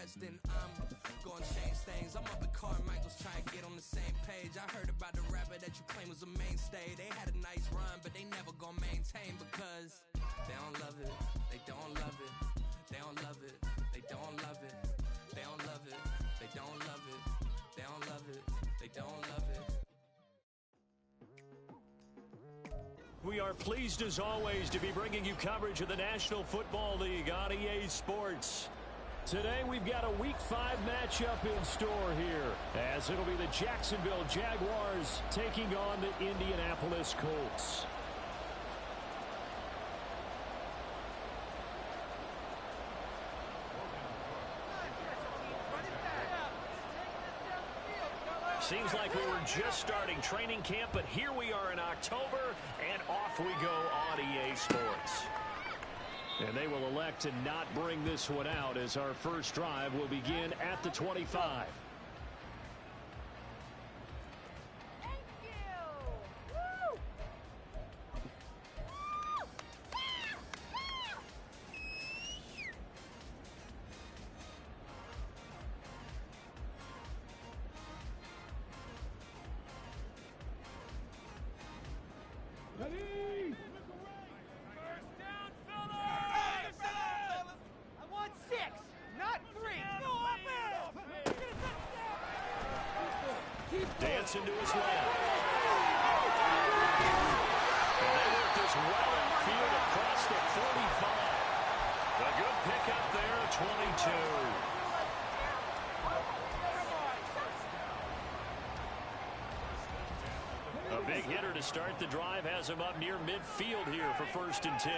West, and I'm gonna change things. I'm up at Carmichael's trying to get on the same page. I heard about the rapper that you claim was a mainstay. They had a nice run, but they never gonna maintain because they don't love it, they don't love it, they don't love it, they don't love it, they don't love it, they don't love it, they don't love it, they don't love it. We are pleased as always to be bringing you coverage of the National Football League on EA Sports. Today we've got a Week 5 matchup in store here, as it'll be the Jacksonville Jaguars taking on the Indianapolis Colts. Seems like we were just starting training camp, but here we are in October, and off we go on EA Sports. And they will elect to not bring this one out as our first drive will begin at the 25. Ready? First down, fellas! I want 6, not 3. Go up Dancing to his left. And they work this well infield across the 45. A good pickup there, 22. A big hitter to start the drive has him up near midfield here for 1st and 10.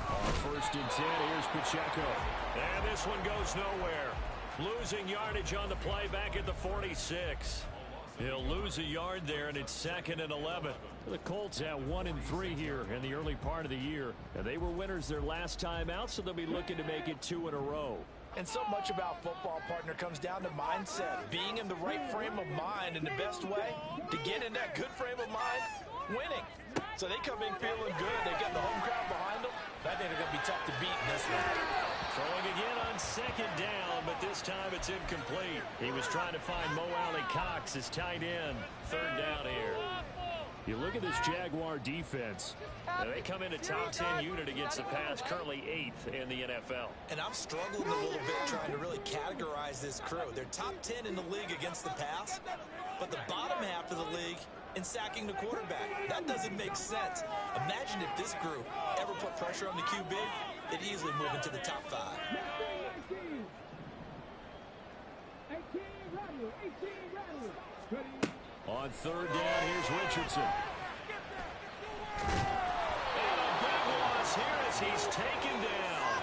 On 1st and 10, here's Pacheco. And this one goes nowhere. Losing yardage on the play back at the 46. He'll lose a yard there, and it's 2nd and 11. The Colts at 1-3 here in the early part of the year. And they were winners their last time out, so they'll be looking to make it 2 in a row. And so much about football, partner, comes down to mindset. Being in the right frame of mind, and the best way to get in that good frame of mind, winning. So they come in feeling good. They got the home crowd behind them. I think they're going to be tough to beat in this one. Throwing again on 2nd down, but this time it's incomplete. He was trying to find Mo Alley Cox, his tight end. 3rd down here. You look at this Jaguar defense. Now they come in a top 10 unit against the pass, currently 8th in the NFL. And I'm struggling a little bit trying to really categorize this crew. They're top 10 in the league against the pass, but the bottom half of the league in sacking the quarterback. That doesn't make sense. Imagine if this group ever put pressure on the QB, it'd easily move into the top 5. 18, ready. On 3rd down, here's Richardson. And a big loss here as he's taken down.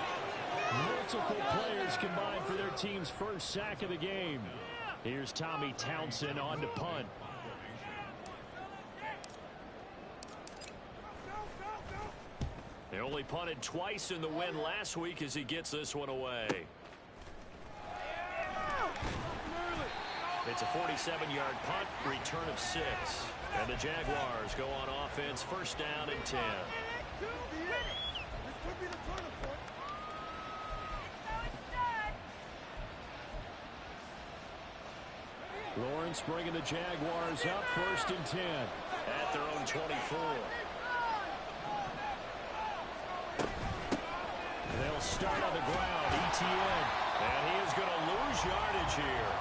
Multiple players combined for their team's first sack of the game. Here's Tommy Townsend on to punt. They only punted twice in the win last week as he gets this one away. It's a 47-yard punt, return of 6. And the Jaguars go on offense, 1st down and 10. Lawrence bringing the Jaguars up, 1st and 10. At their own 24. They'll start on the ground, ETN. And he is going to lose yardage here.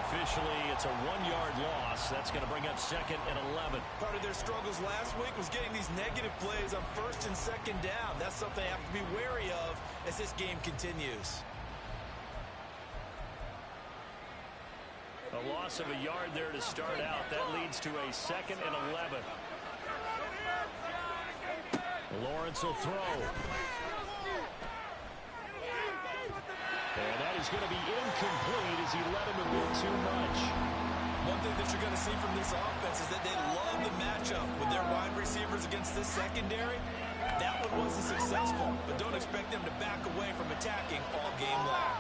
Officially, it's a 1-yard loss. That's going to bring up 2nd and 11. Part of their struggles last week was getting these negative plays on 1st and 2nd down. That's something they have to be wary of as this game continues. A loss of a yard there to start out. That leads to a 2nd and 11. Lawrence will throw. And that is going to be incomplete as he let him a bit too much. One thing that you're going to see from this offense is that they love the matchup with their wide receivers against this secondary. That one wasn't successful, but don't expect them to back away from attacking all game long.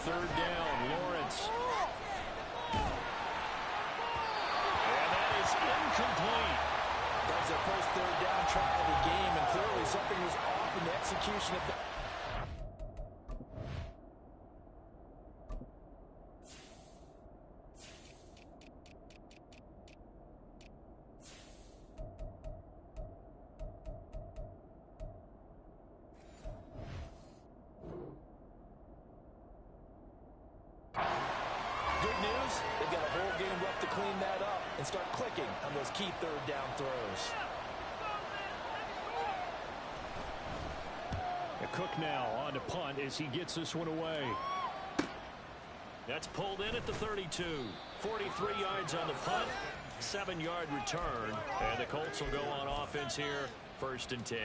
third down. Lawrence. And that is incomplete. That was their first third down try of the game, and clearly something was off in the execution of that. Good news, they've got a whole game left to clean that up and start clicking on those key third down throws. Cook now on to punt as he gets this one away. That's pulled in at the 32. 43 yards on the punt, 7-yard return, and the Colts will go on offense here, 1st and 10.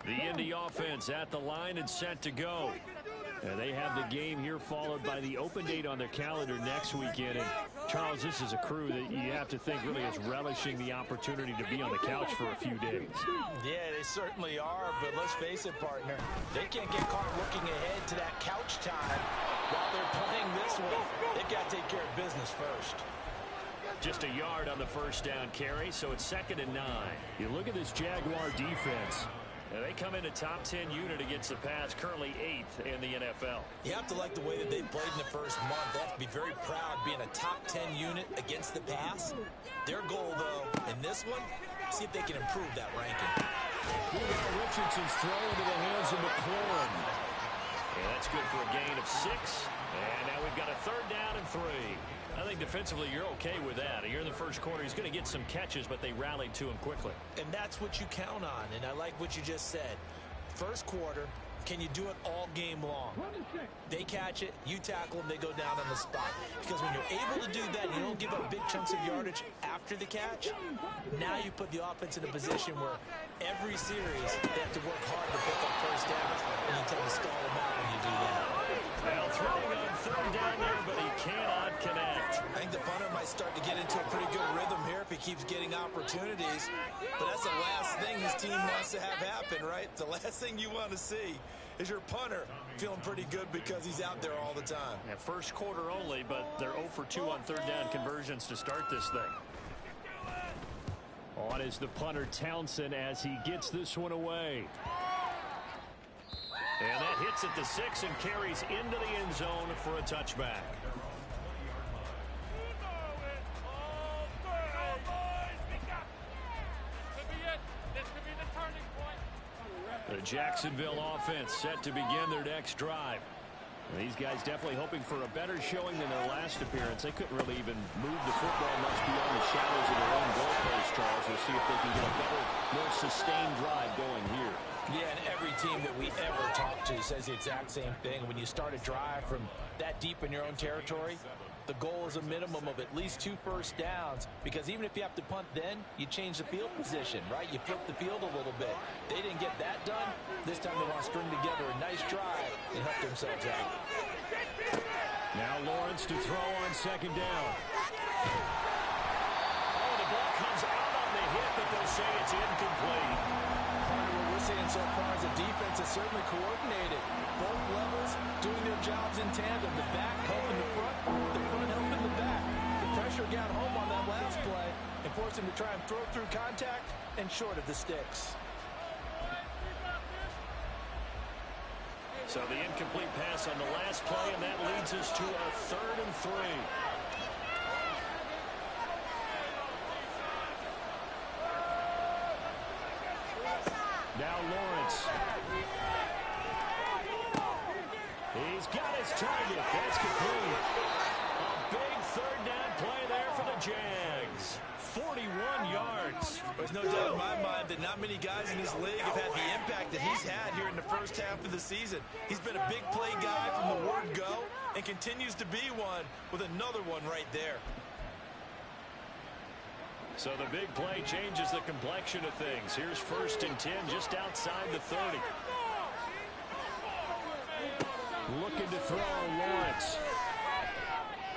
The Indy offense at the line and set to go. And they have the game here followed by the open date on their calendar next weekend. And Charles, this is a crew that you have to think really is relishing the opportunity to be on the couch for a few days. Yeah, they certainly are, but let's face it, partner. They can't get caught looking ahead to that couch time while they're playing this one. They've got to take care of business first. Just a yard on the first down carry, so it's 2nd and 9. You look at this Jaguar defense. They come in a top 10 unit against the pass, currently 8th in the NFL. You have to like the way that they've played in the first month. They have to be very proud being a top 10 unit against the pass. Their goal, though, in this one, see if they can improve that ranking. Richardson's throw into the hands of McLaurin. And that's good for a gain of 6. And now we've got a 3rd down and 3. I think defensively you're okay with that. Here in the first quarter, he's going to get some catches, but they rallied to him quickly. And that's what you count on, and I like what you just said. First quarter, can you do it all game long? They catch it, you tackle them, they go down on the spot. Because when you're able to do that, you don't give up big chunks of yardage after the catch. Now you put the offense in a position where every series they have to work hard to pick up first downs, and you tend to stall them out when you do that. Well, throwing on 3rd down there, but he cannot connect. I think the punter might start to get into a pretty good rhythm here if he keeps getting opportunities. But that's the last thing his team wants to have happen, right? The last thing you want to see is your punter feeling pretty good because he's out there all the time. Yeah, first quarter only, but they're 0 for 2 on 3rd down conversions to start this thing. On is the punter Townsend as he gets this one away. And that hits at the 6 and carries into the end zone for a touchback. The Jacksonville offense set to begin their next drive. And these guys definitely hoping for a better showing than their last appearance. They couldn't really even move the football much beyond the shadows of their own goalpost, Charles. We'll see if they can get a better, more sustained drive going here. Yeah, and every team that we ever talk to says the exact same thing. When you start a drive from that deep in your own territory, the goal is a minimum of at least 2 first downs, because even if you have to punt then, you change the field position, right? You flip the field a little bit. They didn't get that done. This time they want to string together a nice drive and help themselves out. Now Lawrence to throw on 2nd down. Oh, the ball comes out on the hit, but they'll say it's incomplete. What we're seeing so far is a defense is certainly coordinated. Both levels doing their jobs in tandem. The back helping the front helping the back. The pressure got home on that last play and forced him to try and throw through contact and short of the sticks. So the incomplete pass on the last play, and that leads us to a 3rd and 3. Now Lawrence. He's got his target. That's complete. A big 3rd down play there for the Jags. 41 yards. There's no doubt in my mind that not many guys in this league have had the impact that he's had here in the first half of the season. He's been a big play guy from the word go and continues to be one with another one right there. So the big play changes the complexion of things. Here's 1st and 10 just outside the 30. Looking to throw Lawrence.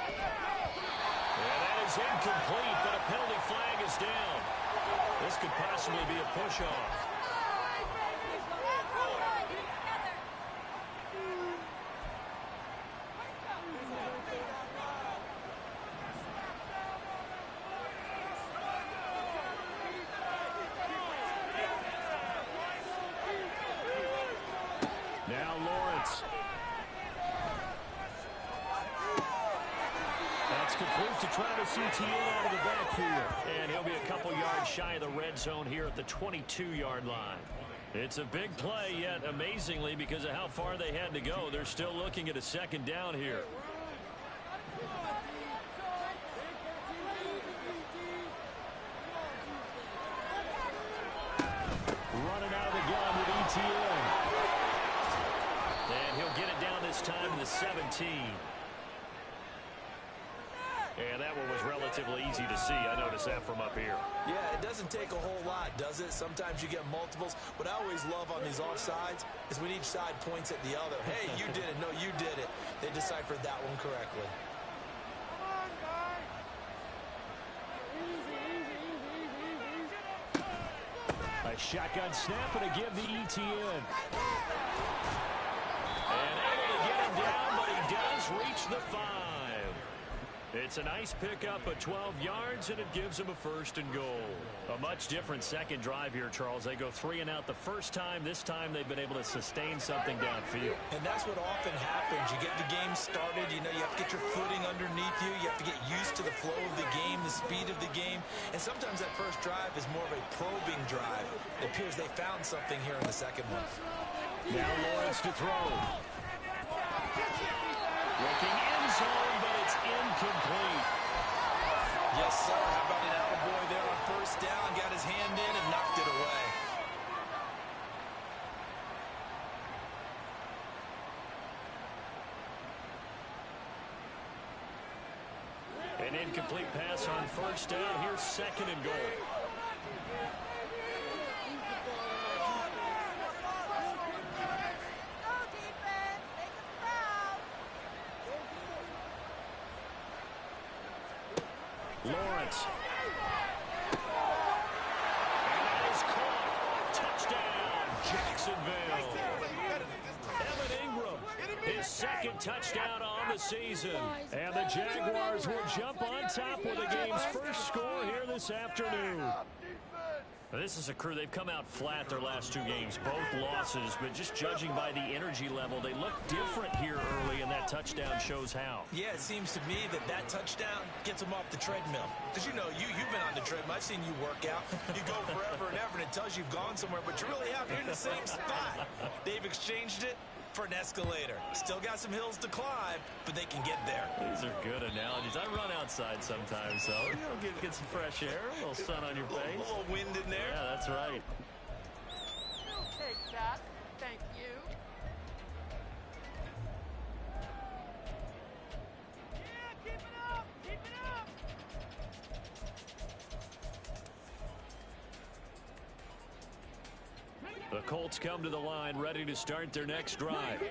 And that is incomplete, but a penalty flag is down. This could possibly be a push-off. Now Lawrence. That's complete to Travis Etienne out of the backfield. And he'll be a couple yards shy of the red zone here at the 22-yard line. It's a big play, yet amazingly, because of how far they had to go, they're still looking at a second down here. Running out of the gun with Etienne. And he'll get it down this time to the 17. And that one was relatively easy to see. I noticed that from up here. Yeah, it doesn't take a whole lot, does it? Sometimes you get multiples. What I always love on these offsides is when each side points at the other. Hey, you did it. No, you did it. They deciphered that one correctly. A shotgun snap and a give to Etienne. And able to get him down, but he does reach the 5. It's a nice pickup of 12 yards, and it gives him a 1st and goal. A much different second drive here, Charles. They go 3 and out the first time. This time they've been able to sustain something downfield. And that's what often happens. You get the game started. You know, you have to get your footing underneath you. You have to get used to the flow of the game, the speed of the game. And sometimes that first drive is more of a probing drive. It appears they found something here in the second one. Now Lawrence to throw. Looking end zone, but it's incomplete. Yes, sir. How about an attaboy there on first down? Got his hand in and knocked it away. An incomplete pass on first down. Here's 2nd and goal. Lawrence. And that is caught. Touchdown, Jacksonville. Evan Ingram, his 2nd touchdown on the season. And the Jaguars will jump on top with the game's first score here this afternoon. This is a crew, they've come out flat their last 2 games, both losses, but just judging by the energy level, they look different here early, and that touchdown shows how. Yeah, it seems to me that touchdown gets them off the treadmill. Because, you know, you've been on the treadmill. I've seen you work out. You go forever and ever, and it tells you've gone somewhere, but you really have. You're in the same spot. They've exchanged it for an escalator. Still got some hills to climb, but they can get there. These are good analogies. I run outside sometimes, so you know, get some fresh air, a little sun on your face. A little wind in there. Yeah, that's right. We'll take that. Thank you. Yeah, keep it up. Keep it up. The Colts come to the line ready to start their next drive.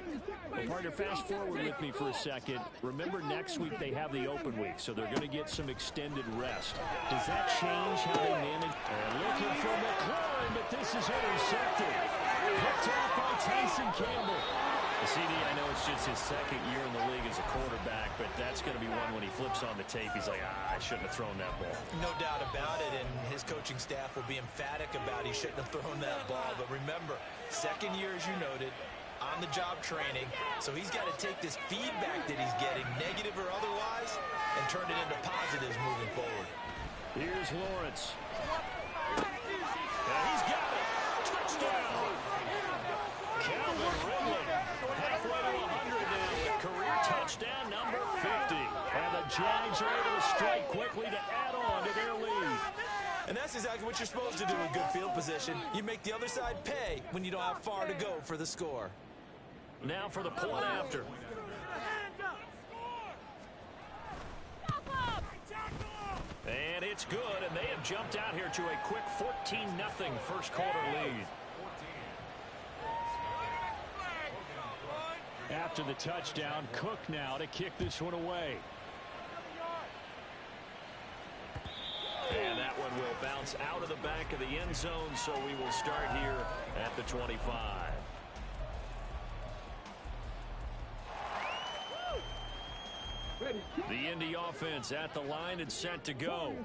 Well, partner, fast forward with me for a second. Remember, next week they have the open week, so they're going to get some extended rest. Does that change how they manage? And looking for McLaurin, but this is intercepted. Picked off by Tyson Campbell. The CD, I know it's just his 2nd year in the league as a quarterback, but that's going to be one when he flips on the tape. He's like, I shouldn't have thrown that ball. No doubt about it, and his coaching staff will be emphatic about he shouldn't have thrown that ball. But remember, 2nd year, as you noted, on-the-job training, so he's got to take this feedback that he's getting, negative or otherwise, and turn it into positives moving forward. Here's Lawrence. And he's got it. Touchdown. Calvin Ridley. Halfway to 100 now. Career touchdown number 50. And the Jags are able to strike quickly to add on to their lead. And that's exactly what you're supposed to do in good field position. You make the other side pay when you don't have far to go for the score. Now for the point after. And it's good, and they have jumped out here to a quick 14-0 first quarter lead. After the touchdown, Cook now to kick this one away. bounce out of the back of the end zone, so we will start here at the 25. The Indy offense at the line and set to go.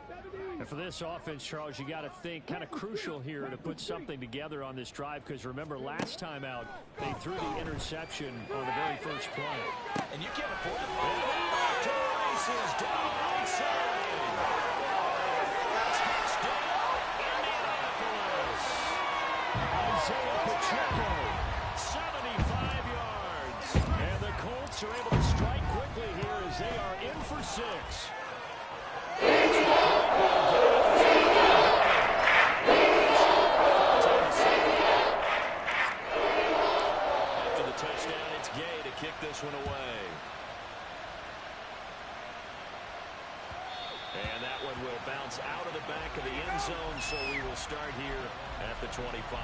And for this offense, Charles, you got to think kind of crucial here to put something together on this drive, because remember last time out they threw the interception on the very first play. And you can't afford it. Off to the races down the right side. Touchdown, Indianapolis. Isaiah Pacheco, 75 yards. And the Colts are able to strike quickly here as they are in for 6. After the touchdown, it's Gay to kick this one away. And that one will bounce out of the back of the end zone, so we will start here at the 25.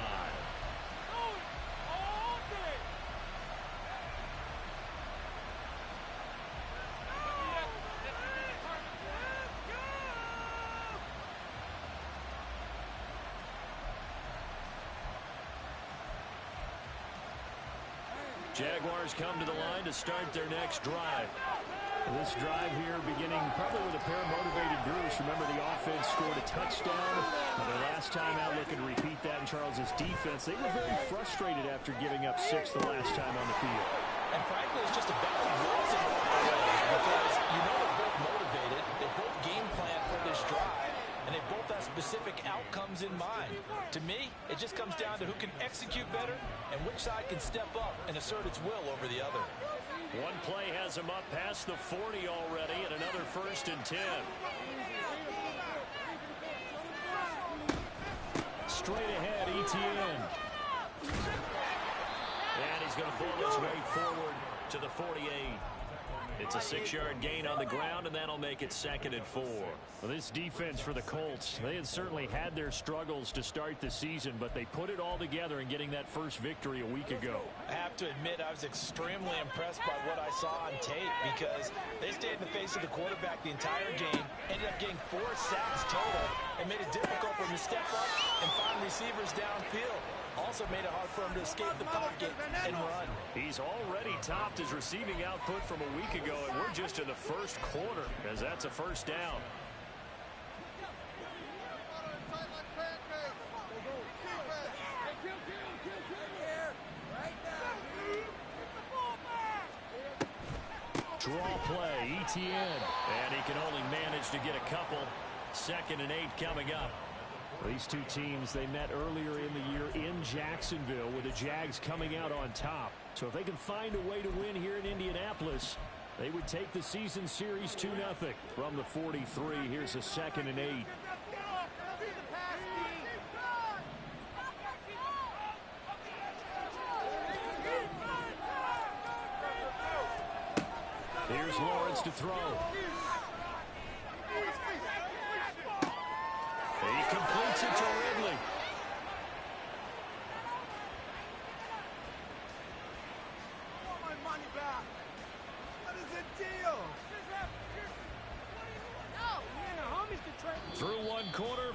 Jaguars come to the line to start their next drive. This drive here beginning probably with a pair of motivated Bruce. Remember, the offense scored a touchdown. Their last time out, looking to repeat that in Charles's defense. They were very frustrated after giving up 6 the last time on the field. And frankly, it's just a battle of wills in a lot of ways, because you know they're both motivated. They both game plan for this drive, and they both have specific outcomes in mind. To me, it just comes down to who can execute better and which side can step up and assert its will over the other. One play has him up past the 40 already, and another 1st and 10. Straight ahead, ETN. And he's going to pull his way forward to the 48. It's a 6-yard gain on the ground, and that'll make it 2nd and 4. Well, this defense for the Colts, they had certainly had their struggles to start the season, but they put it all together in getting that first victory a week ago. I have to admit, I was extremely impressed by what I saw on tape, because they stayed in the face of the quarterback the entire game, ended up getting 4 sacks total, and made it difficult for him to step up and find receivers downfield. Also made it hard for him to escape the pocket and run. He's already topped his receiving output from a week ago, and we're just in the first quarter, as that's a 1st down. Draw play, ETN. And he can only manage to get a couple. 2nd and 8 coming up. These two teams, they met earlier in the year in Jacksonville, with the Jags coming out on top. So if they can find a way to win here in Indianapolis, they would take the season series 2-0 from the 43. Here's a 2nd and 8. Here's Lawrence to throw. He completes it to Ridley. Through one quarter,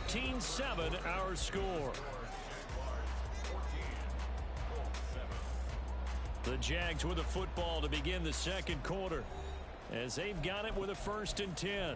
14-7 our score. The Jags with a football to begin the 2nd quarter, as they've got it with a 1st and 10.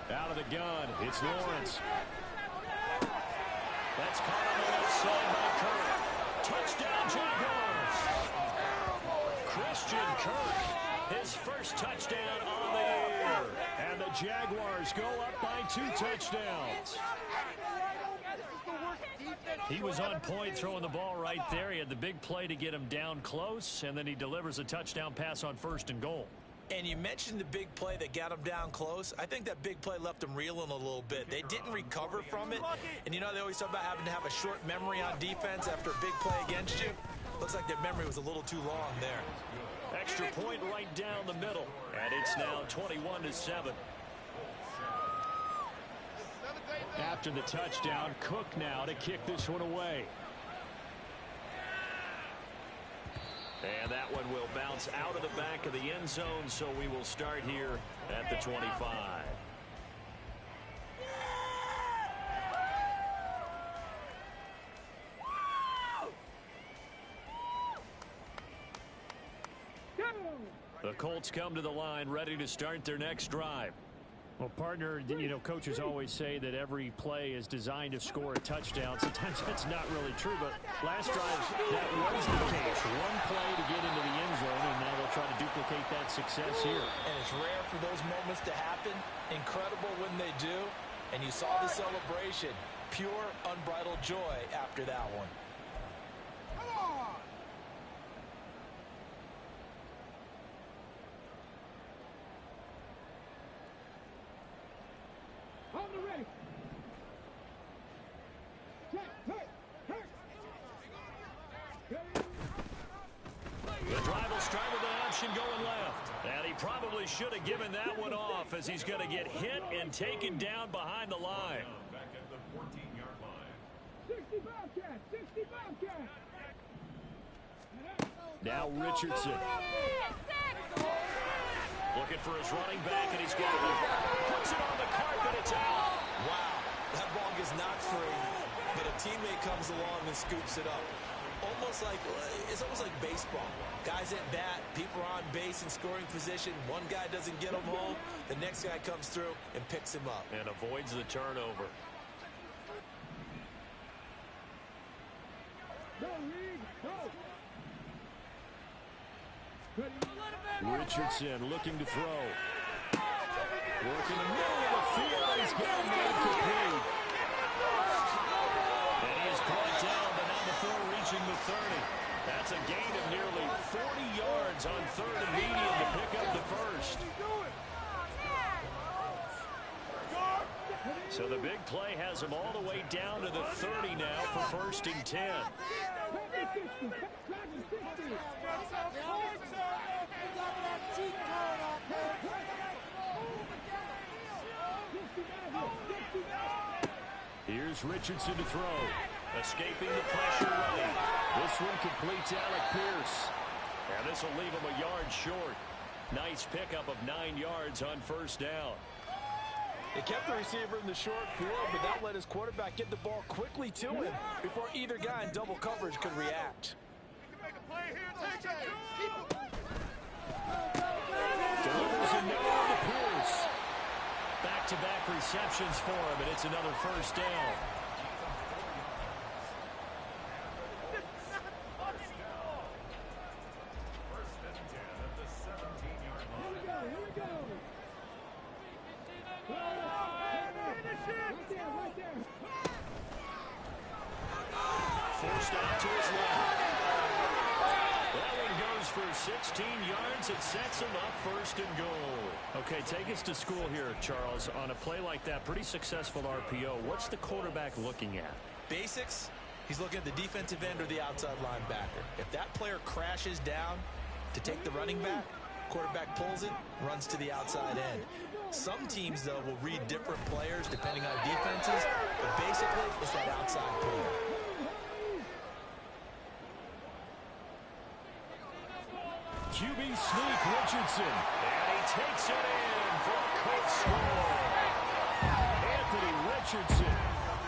Out of the gun, it's Lawrence. That's caught on the left side by Kirk. Touchdown, Jaguars. Christian Kirk, his first touchdown on the year. And the Jaguars go up by 2 touchdowns. He was on point throwing the ball right there. He had the big play to get him down close, and then he delivers a touchdown pass on 1st and goal. And you mentioned the big play that got them down close. I think that big play left them reeling a little bit. They didn't recover from it. And you know, they always talk about having to have a short memory on defense after a big play against you. Looks like their memory was a little too long there. Extra point right down the middle. And it's now 21-7. After the touchdown, Cook now to kick this one away. And that one will bounce out of the back of the end zone, so we will start here at the 25. The Colts come to the line, ready to start their next drive. Well, partner, you know, coaches always say that every play is designed to score a touchdown. Sometimes that's not really true, but last drive, that was the case. One play to get into the end zone, and now they'll try to duplicate that success here. And it's rare for those moments to happen. Incredible when they do. And you saw the celebration. Pure, unbridled joy after that one. The drive will start with an option going left. And he probably should have given that one off as he's going to get hit and taken down behind the line. Back at the 14-yard line. 65 cat, 65 cat. Now Richardson. Looking for his running back, and he's got it. Puts it on the carpet, it's out. Wow, that ball gets knocked free, but a teammate comes along and scoops it up. It's almost like baseball. Guys at bat, people are on base in scoring position. One guy doesn't get him home, the next guy comes through and picks him up. And avoids the turnover. Richardson looking to throw. Working the middle of the field. He's got him incomplete. And he is brought down, but not before reaching the 30. That's a gain of nearly 40 yards on third and medium to pick up the first. So the big play has him all the way down to the 30 now for first and 10. Here's Richardson to throw. Escaping the pressure running. This one completes Alec Pierce. And this will leave him a yard short. Nice pickup of 9 yards on first down. They kept the receiver in the short field, but that let his quarterback get the ball quickly to him before either guy in double coverage could react. Delivers another to Pierce. Back-to-back receptions for him, and it's another first down. First and 10 at the 17-yard line. Forced out to his left. That one goes for 16 yards. It sets him up first and goal. Okay, take us to school here, Charles. On a play like that, pretty successful RPO. What's the quarterback looking at? Basics, he's looking at the defensive end or the outside linebacker. If that player crashes down to take the running back, quarterback pulls it, runs to the outside end. Some teams, though, will read different players depending on defenses, but basically it's that outside pull. QB sneak, Richardson. And he takes it in for a Colts score. Anthony Richardson.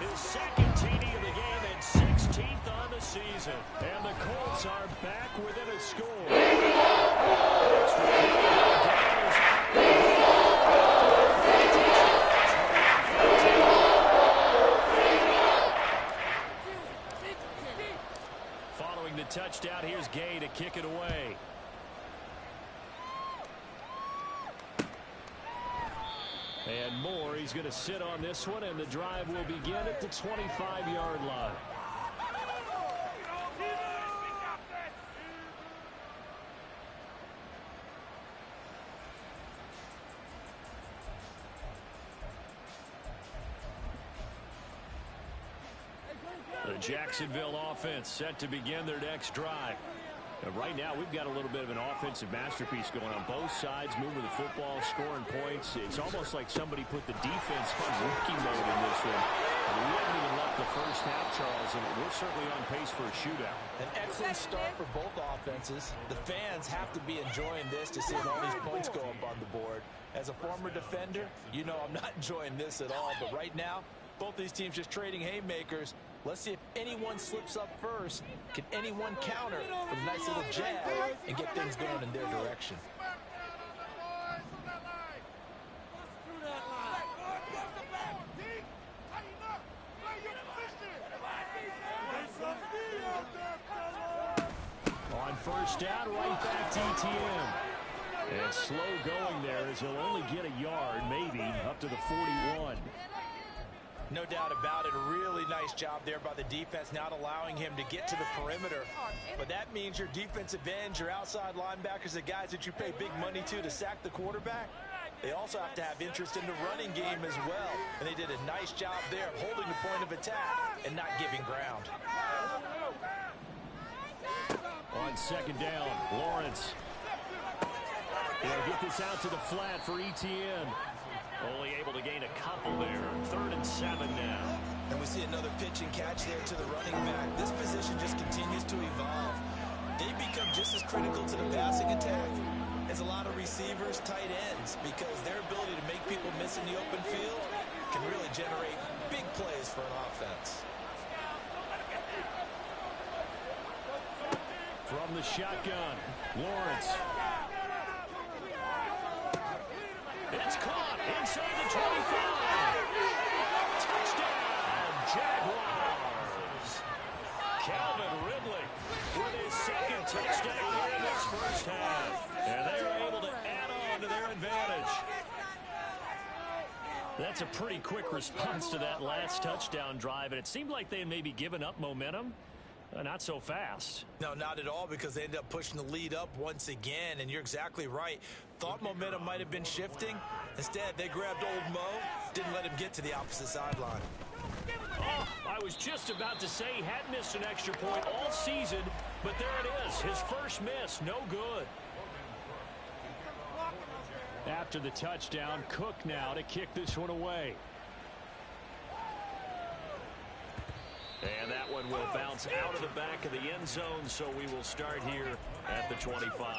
His second TD of the game and 16th on the season. And the Colts are back within a score. Following the touchdown, here's Gay to kick it away. And Moore, he's going to sit on this one, and the drive will begin at the 25-yard line. The Jacksonville offense set to begin their next drive. And right now, we've got a little bit of an offensive masterpiece going on both sides, moving the football, scoring points. It's almost like somebody put the defense on rookie mode in this one. And we haven't even left the first half, Charles, and we're certainly on pace for a shootout. An excellent start for both offenses. The fans have to be enjoying this to see all these points go up on the board. As a former defender, you know I'm not enjoying this at all. But right now, both these teams just trading haymakers. Let's see if anyone slips up first. Can anyone counter with a nice little jab and get things going in their direction? On first down, right back to ETN. And slow going there as he'll only get a yard, maybe, up to the 41. No doubt about it. A really nice job there by the defense, not allowing him to get to the perimeter. But that means your defensive ends, your outside linebackers, the guys that you pay big money to sack the quarterback, they also have to have interest in the running game as well. And they did a nice job there of holding the point of attack and not giving ground. On second down, Lawrence. He'll get this out to the flat for ETN. Only able to gain a couple there. 3rd and 7 now. And we see another pitch and catch there to the running back. This position just continues to evolve. They become just as critical to the passing attack as a lot of receivers, tight ends, because their ability to make people miss in the open field can really generate big plays for an offense. From the shotgun, Lawrence. It's caught inside the 25. Touchdown, Jaguars. Calvin Ridley with his second touchdown here in this first half. And they are able to add on to their advantage. That's a pretty quick response to that last touchdown drive. And it seemed like they had maybe given up momentum. Not so fast. No, not at all, because they ended up pushing the lead up once again, and you're exactly right. Thought momentum might have been shifting. Instead, they grabbed old Mo, didn't let him get to the opposite sideline. Oh, I was just about to say he had missed an extra point all season, but there it is, his first miss, no good. After the touchdown, Cook now to kick this one away. And that one will bounce out of the back of the end zone, so we will start here at the 25.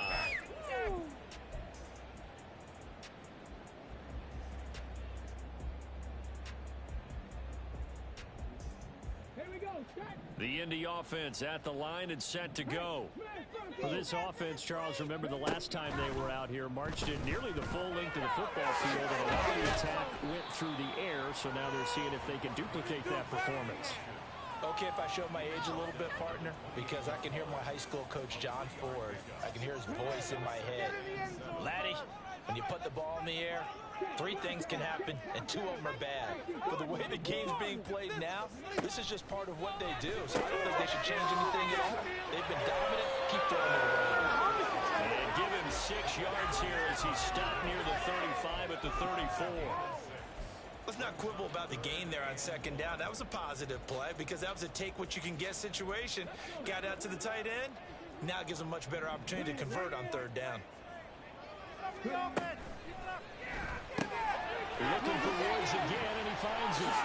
The Indy offense at the line and set to go. For this offense, Charles, remember the last time they were out here, marched in nearly the full length of the football field, and a lot of the attack went through the air, so now they're seeing if they can duplicate that performance. Okay, if I show my age a little bit, partner, because I can hear my high school coach, John Ford. I can hear his voice in my head. Laddie, when you put the ball in the air, 3 things can happen, and 2 of them are bad. For the way the game's being played now, this is just part of what they do, so I don't think they should change anything at all. They've been dominant. Keep throwing it around. And give him 6 yards here as he stopped near the 35 at the 34. Let's not quibble about the gain there on second down. That was a positive play because that was a take-what-you-can-get situation. Got out to the tight end. Now it gives them a much better opportunity to convert on 3rd down. Looking for Woods again, and he finds it.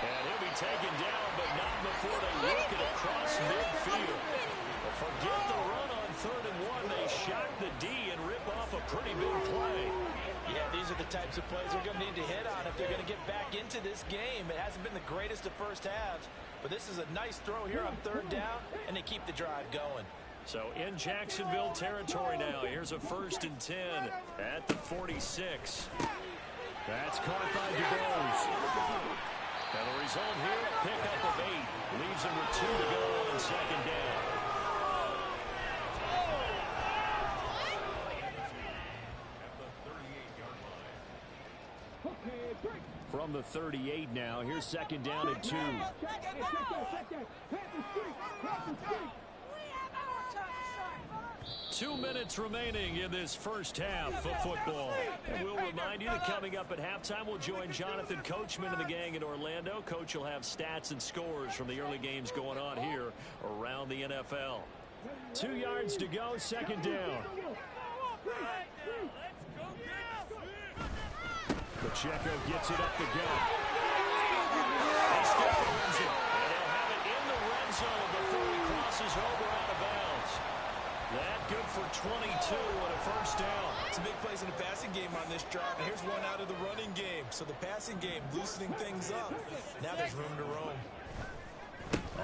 And he'll be taken down, but not before they work it across midfield. Forget the run on 3rd and 1. They shock the D and rip off a pretty big play. Yeah, these are the types of plays they're going to need to hit on if they're going to get back into this game. It hasn't been the greatest of first halves, but this is a nice throw here on 3rd down, and they keep the drive going. So in Jacksonville territory now, here's a 1st and 10 at the 46. That's caught by DeBose. And the result here, a pickup of 8. Leaves him with 2 to go on 2nd down. From the 38 now, here's 2nd down and 2. 2 minutes remaining in this first half of football. And we'll remind you that coming up at halftime, we'll join Jonathan Coachman and the gang in Orlando. Coach will have stats and scores from the early games going on here around the NFL. 2 yards to go, second down. Pacheco gets it up the gut. He still runs it. And he'll have it in the red zone before he crosses over out of bounds. That good for 22 and a first down. It's a big place in the passing game on this drive. And here's one out of the running game. So the passing game loosening things up. Now there's room to roam.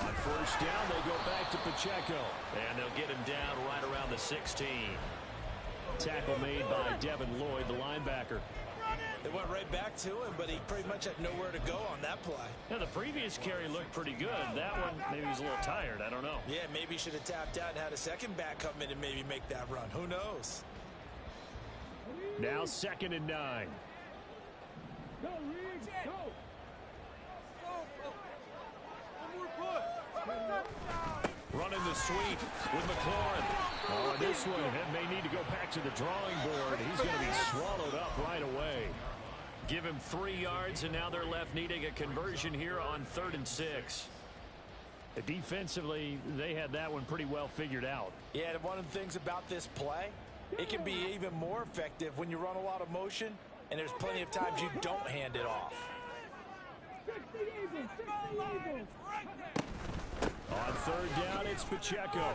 On first down, they go back to Pacheco. And they'll get him down right around the 16. Tackle made by Devin Lloyd, the linebacker. They went right back to him, but he pretty much had nowhere to go on that play. Now, the previous carry looked pretty good. That one, maybe he was a little tired. I don't know. Yeah, maybe he should have tapped out and had a second back come in and maybe make that run. Who knows? Now 2nd and 9. Running the sweep with McLaurin. Oh, and this one may need to go back to the drawing board. He's going to be swallowed up right away. Give him 3 yards, and now they're left needing a conversion here on 3rd and 6. Defensively, they had that one pretty well figured out. Yeah, and one of the things about this play, it can be even more effective when you run a lot of motion, and there's plenty of times you don't hand it off. On 3rd down, it's Pacheco.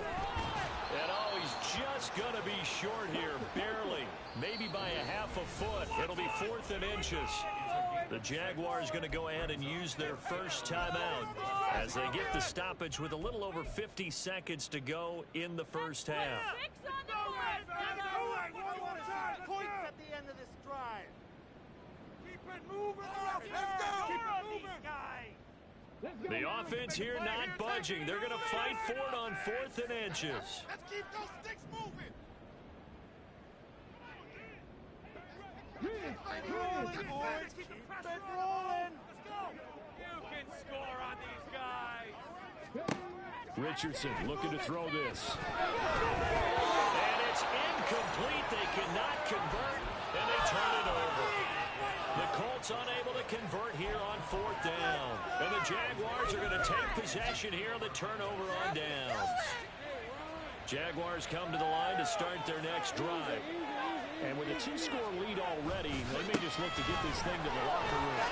And oh, he's just going to be short here, barely. Maybe by a half a foot. It'll be 4th and inches. The Jaguars going to go ahead and use their first timeout as they get the stoppage with a little over 50 seconds to go in the first half. Points at the end of this drive. Keep it moving. Let's go. Keep it moving, guys. The offense here not budging. They're going to fight for it on 4th and inches. Let's keep those sticks moving. Keep rolling, boys. Keep it rolling. Let's go. You can score on these guys. Richardson looking to throw this. And it's incomplete. They cannot convert, and they turn it over. The Colts unable to convert here on 4th down. And the Jaguars are going to take possession here on the turnover on downs. Jaguars come to the line to start their next drive. And with a 2-score lead already, they may just look to get this thing to the locker room.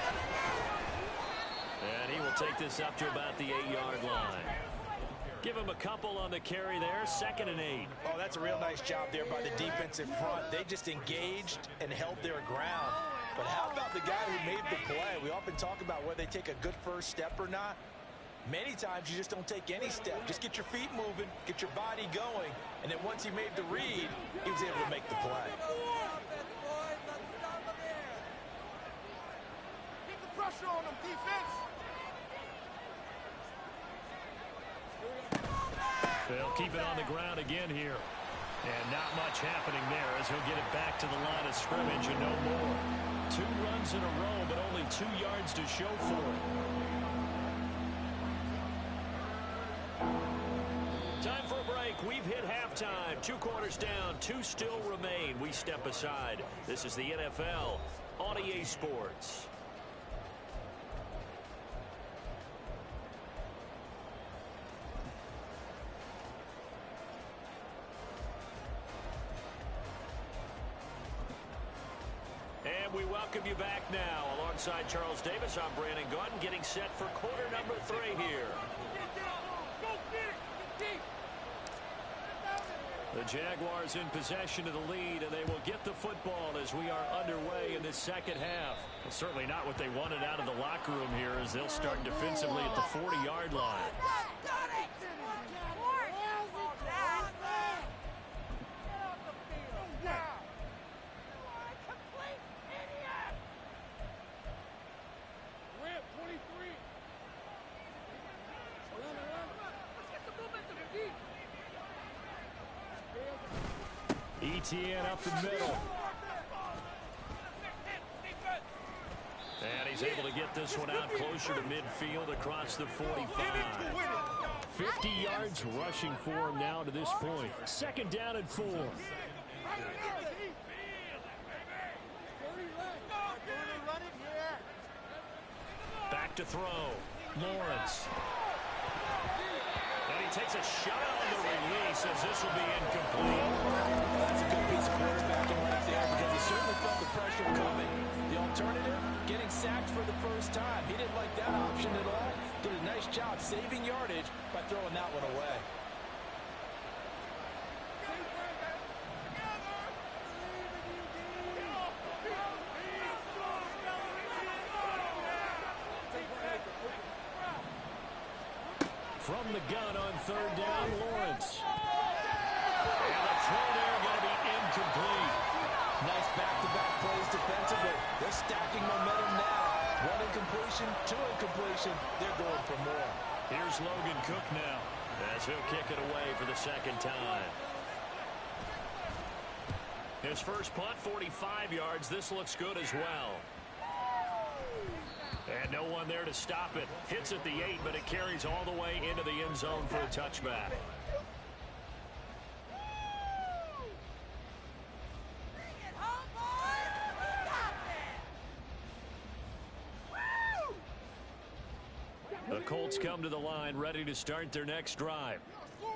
And he will take this up to about the 8-yard line. Give him a couple on the carry there, 2nd and 8. Oh, that's a real nice job there by the defensive front. They just engaged and held their ground. But how about the guy who made the play? We often talk about whether they take a good first step or not. Many times you just don't take any step. Just get your feet moving, get your body going, and then once he made the read, he was able to make the play. Keep the pressure on them, defense. They'll keep it on the ground again here. And not much happening there as he'll get it back to the line of scrimmage and no more. 2 runs in a row, but only 2 yards to show for it. Time for a break. We've hit halftime. 2 quarters down. 2 still remain. We step aside. This is the NFL on EA Sports. And we welcome you back now. Alongside Charles Davis, I'm Brandon Gordon, getting set for quarter number 3 here. The Jaguars in possession of the lead, and they will get the football as we are underway in this second half. Well, certainly not what they wanted out of the locker room here as they'll start defensively at the 40-yard line. ETN up the middle. And he's able to get this one out closer to midfield across the 45. 50 yards rushing for him now to this point. Second down and 4. Back to throw. Lawrence. And he takes a shot on the release as this will be incomplete. That's a good piece of quarterbacking right there because he certainly felt the pressure coming. The alternative, getting sacked for the first time. He didn't like that option at all. Did a nice job saving yardage by throwing that one away. From the gun on third down, Lawrence. And the throw there going to be incomplete. Nice back-to-back plays defensively. They're stacking momentum now. One incompletion, two incompletion. They're going for more. Here's Logan Cook now as he'll kick it away for the second time. His first punt, 45 yards. This looks good as well. And no one there to stop it. Hits at the 8, but it carries all the way into the end zone for a touchback. The Colts come to the line ready to start their next drive.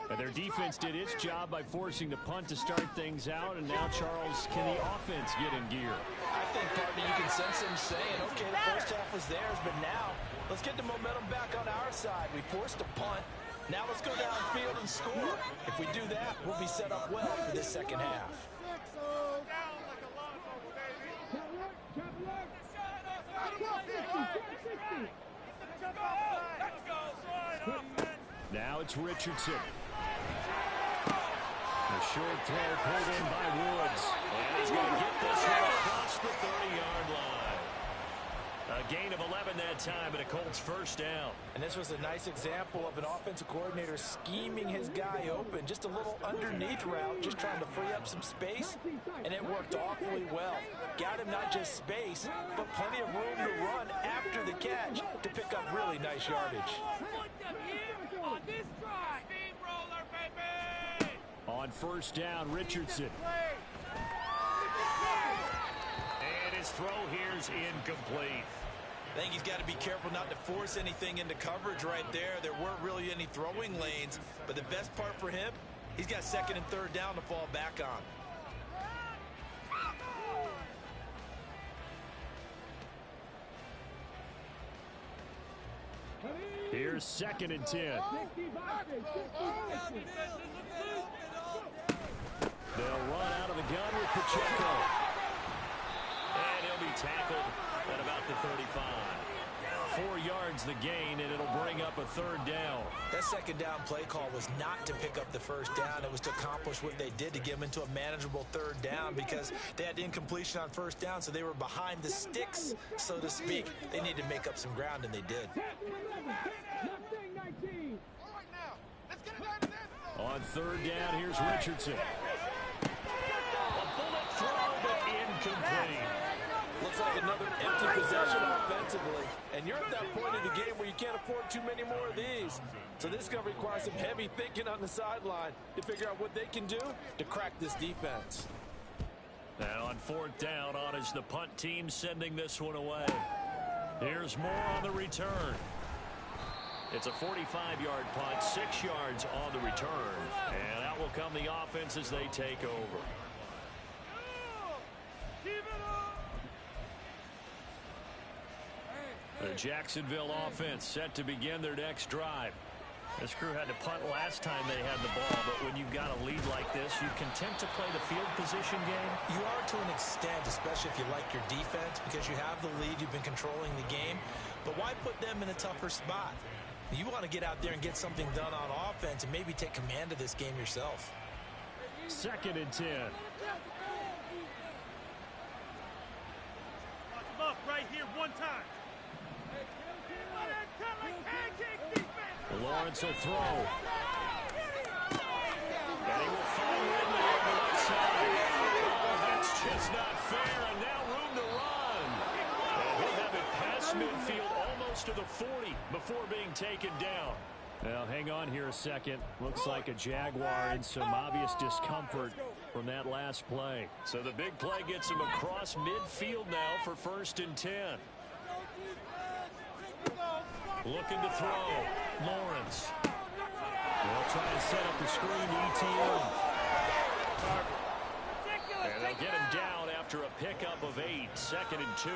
And their defense did its job by forcing the punt to start things out. And now, Charles, can the offense get in gear? I think, partner, you can sense them saying, okay, the first half was theirs, but now let's get the momentum back on our side. We forced a punt. Now let's go downfield and score. If we do that, we'll be set up well for this second half. Now it's Richardson. The short throw pulled in by Woods. And he's going to get this one across the 30-yard line. A gain of 11 that time, and a Colts first down. And this was a nice example of an offensive coordinator scheming his guy open. Just a little underneath route, just trying to free up some space, and it worked awfully well. Got him not just space, but plenty of room to run after the catch to pick up really nice yardage. On first down, Richardson. And his throw here's incomplete. I think he's got to be careful not to force anything into coverage right there. There weren't really any throwing lanes, but the best part for him, he's got second and third down to fall back on. Here's second and 10. They'll run out of the gun with Pacheco. And he'll be tackled at about the 35. 4 yards the gain, and it'll bring up a third down. That second down play call was not to pick up the first down. It was to accomplish what they did to get them into a manageable third down because they had incompletion on first down, so they were behind the sticks, so to speak. They needed to make up some ground, and they did. On third down, here's Richardson. A bullet throw, but incomplete. Looks like another empty possession offensively. And you're at that point in the game where you can't afford too many more of these. So this is going to require some heavy thinking on the sideline to figure out what they can do to crack this defense. And on fourth down, on is the punt team sending this one away. Here's more on the return. It's a 45-yard punt, 6 yards on the return. And out will come the offense as they take over. The Jacksonville offense set to begin their next drive. This crew had to punt last time they had the ball, but when you've got a lead like this, you content to play the field position game? You are to an extent, especially if you like your defense, because you have the lead, you've been controlling the game. But why put them in a tougher spot? You want to get out there and get something done on offense and maybe take command of this game yourself. Second and 10. Lock him up right here one time. Lawrence will throw. And he will find Ridley on the left side. Oh, that's just not fair, and now room to run. And he'll have it past midfield almost to the 40 before being taken down. Well, hang on here a second. Looks like a Jaguar in some obvious discomfort from that last play. So the big play gets him across midfield now for 1st and 10. Looking to throw. Lawrence. They'll try to set up the screen to ETN. And they'll get him down after a pickup of 8. 2nd and 2.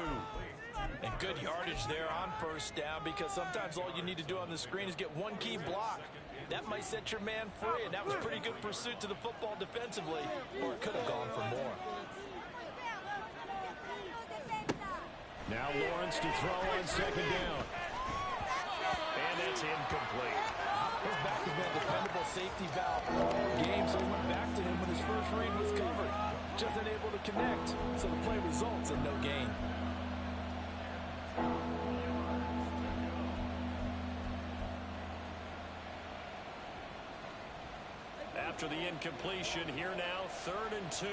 And good yardage there on 1st down, because sometimes all you need to do on the screen is get one key block. That might set your man free, and that was pretty good pursuit to the football defensively, or it could have gone for more. Now Lawrence to throw on 2nd down. And that's incomplete. His back has been a dependable safety valve all game, so he went back to him when his first read was covered. Just unable to connect, so the play results in no gain. After the incompletion, here now, 3rd and 2.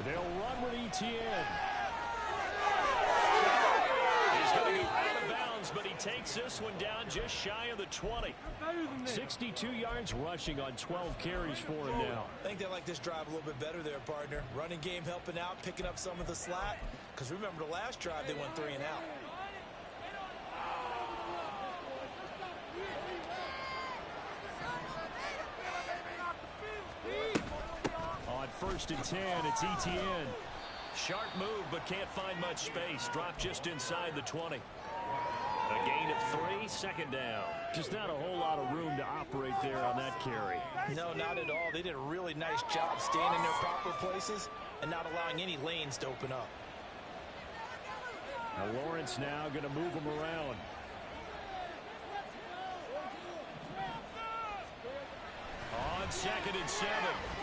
They'll run with ETN. He's going to go out of bounds, but he takes this one down just shy of the 20. 62 yards rushing on 12 carries for him now. I think they like this drive a little bit better there, partner. Running game helping out, picking up some of the slack. Because remember the last drive, they went 3 and out. On 1st and 10, it's ETN. Sharp move, but can't find much space. Dropped just inside the 20. A gain of 3, 2nd down. Just not a whole lot of room to operate there on that carry. No, not at all. They did a really nice job staying in their proper places and not allowing any lanes to open up. Now Lawrence now going to move him around. On 2nd and 7.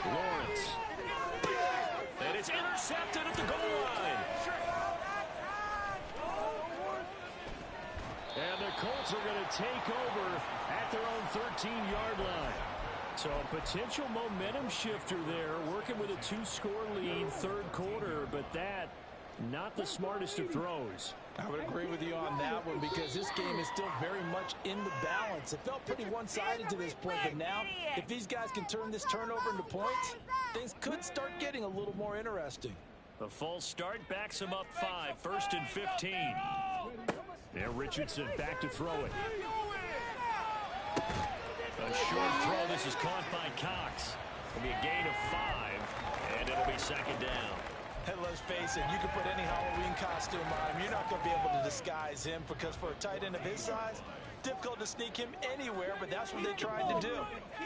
Lawrence. And it's intercepted at the goal line. And the Colts are going to take over at their own 13-yard line. So a potential momentum shifter there, working with a 2-score lead, 3rd quarter, but that, not the smartest of throws. I would agree with you on that one, because this game is still very much in the balance. It felt pretty one-sided to this point, but now if these guys can turn this turnover into points, things could start getting a little more interesting. The false start backs him up 5. 1st and 15. There, Richardson back to throw it. A short throw. This is caught by Cox. It'll be a gain of 5, and it'll be 2nd down. Hey, let's face it, you can put any Halloween costume on him. You're not going to be able to disguise him, because for a tight end of his size, difficult to sneak him anywhere, but that's what they tried to do.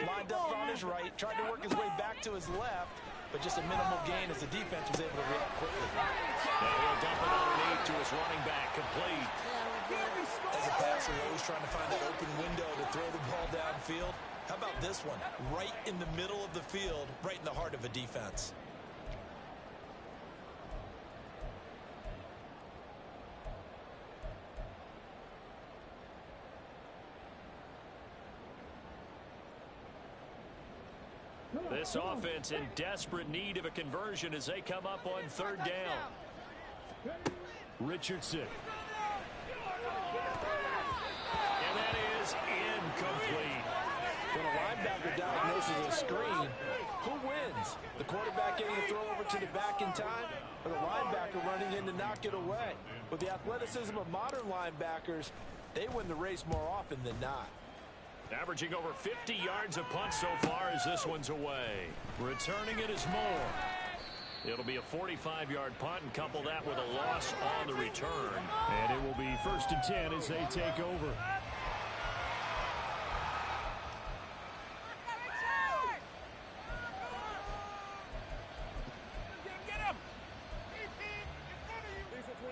Lined up on his right, tried to work his way back to his left, but just a minimal gain as the defense was able to react quickly. And he'll dump it underneath to his running back, complete. As a passer, you're always trying to find that open window to throw the ball downfield. How about this one? Right in the middle of the field, right in the heart of a defense. This offense in desperate need of a conversion as they come up on 3rd down. Richardson. And that is incomplete. When a linebacker diagnoses a screen, who wins? The quarterback getting a throw over to the back in time, or the linebacker running in to knock it away? With the athleticism of modern linebackers, they win the race more often than not. Averaging over 50 yards a punt so far as this one's away. Returning it is Moore. It'll be a 45-yard punt, and couple that with a loss on the return. And it will be 1st and 10 as they take over.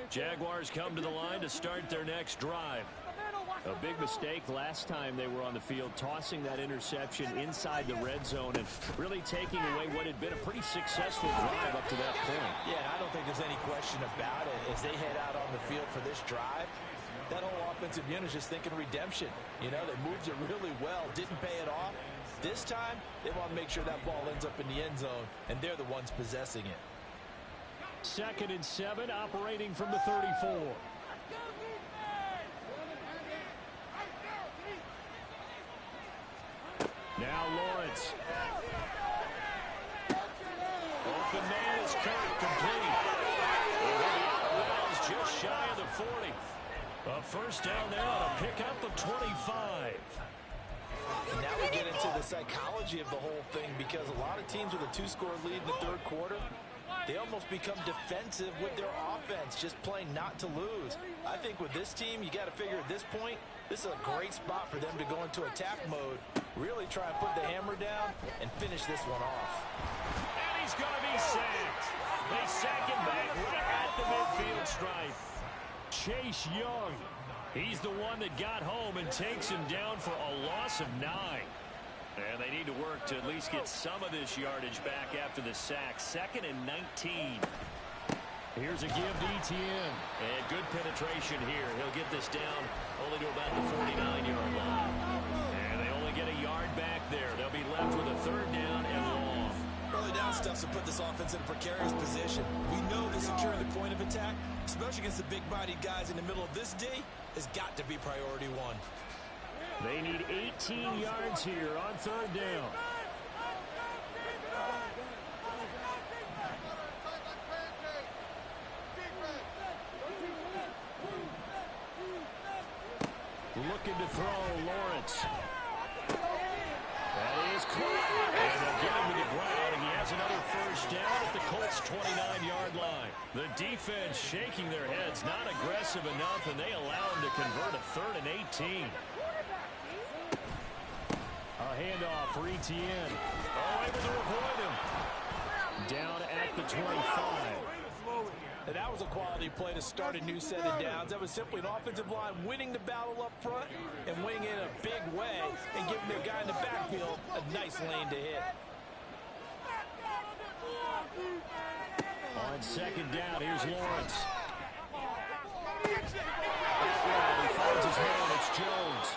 Jaguars come to the line to start their next drive. A big mistake last time they were on the field, tossing that interception inside the red zone and really taking away what had been a pretty successful drive up to that point. Yeah, I don't think there's any question about it. As they head out on the field for this drive, that whole offensive unit is just thinking redemption. You know, they moved it really well, didn't pay it off. This time, they want to make sure that ball ends up in the end zone, and they're the ones possessing it. 2nd and 7, operating from the 34. Now Lawrence. Open man is Kirk, complete. Well, just shy of the 40. A first down there on a pickup of 25. And now we get into the psychology of the whole thing, because a lot of teams with a 2-score lead in the third quarter, they almost become defensive with their offense, just playing not to lose. I think with this team, you got to figure at this point, this is a great spot for them to go into attack mode, really try and put the hammer down and finish this one off. And he's going to be sacked. They sack him back right at the midfield stripe. Chase Young. He's the one that got home and takes him down for a loss of 9. And they need to work to at least get some of this yardage back after the sack. 2nd and 19. Here's a give to Etienne. And good penetration here. He'll get this down only to about the 49-yard line. And they only get a yard back there. They'll be left with a 3rd down and long. Early down stuff to put this offense in a precarious position. We know that securing the point of attack, especially against the big-bodied guys in the middle of this D, has got to be priority 1. They need 18 yards here on 3rd down. Looking to throw, Lawrence. That is caught. And they'll get him to the ground, and he has another first down at the Colts' 29-yard line. The defense shaking their heads, not aggressive enough, and they allow him to convert a 3rd and 18. A handoff for Etienne. Oh, able to avoid him. Down at the 25. And that was a quality play to start a new set of downs. That was simply an offensive line winning the battle up front and winning it in a big way and giving their guy in the backfield a nice lane to hit. On 2nd down, here's Lawrence. He finds his man. It's Jones.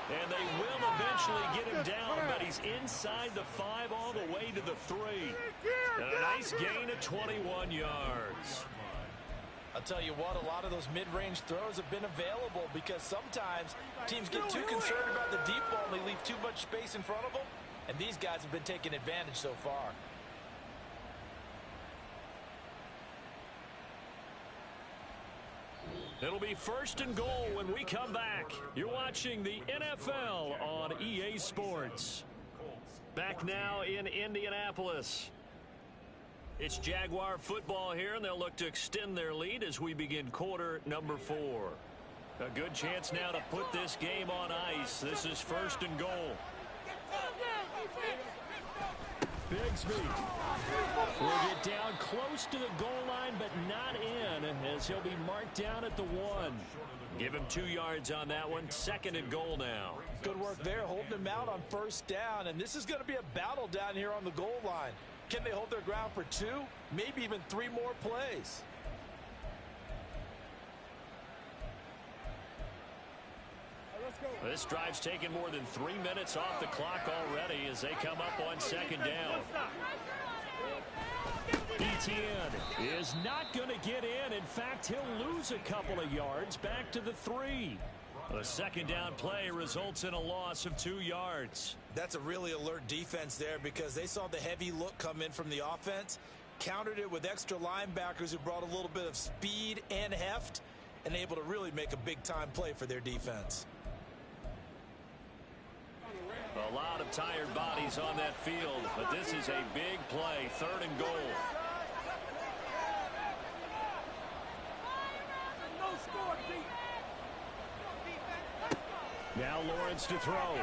And they will eventually get him down, but he's inside the 5 all the way to the 3. And a nice gain of 21 yards. I'll tell you what, a lot of those mid-range throws have been available because sometimes teams get too concerned about the deep ball and they leave too much space in front of them. And these guys have been taking advantage so far. It'll be 1st and goal when we come back. You're watching the NFL on EA Sports. Back now in Indianapolis. It's Jaguar football here, and they'll look to extend their lead as we begin quarter number 4. A good chance now to put this game on ice. This is 1st and goal. Bigsby will get down close to the goal line, but not in, as he'll be marked down at the 1. Give him 2 yards on that one. 2nd and goal now. Good work there, holding him out on 1st down. And this is going to be a battle down here on the goal line. Can they hold their ground for 2, maybe even 3 more plays? This drive's taken more than 3 minutes off the clock already as they come up on 2nd down. Etienne is not going to get in. In fact, he'll lose a couple of yards back to the 3. The 2nd down play results in a loss of 2 yards. That's a really alert defense there because they saw the heavy look come in from the offense, countered it with extra linebackers who brought a little bit of speed and heft, and able to really make a big-time play for their defense. A lot of tired bodies on that field, but this is a big play. 3rd and goal. Now Lawrence to throw.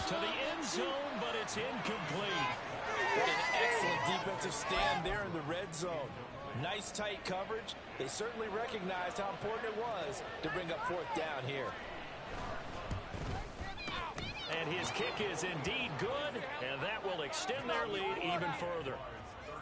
To the end zone, but it's incomplete. What an excellent defensive stand there in the red zone. Nice tight coverage. They certainly recognized how important it was to bring up 4th down here. And his kick is indeed good, and that will extend their lead even further.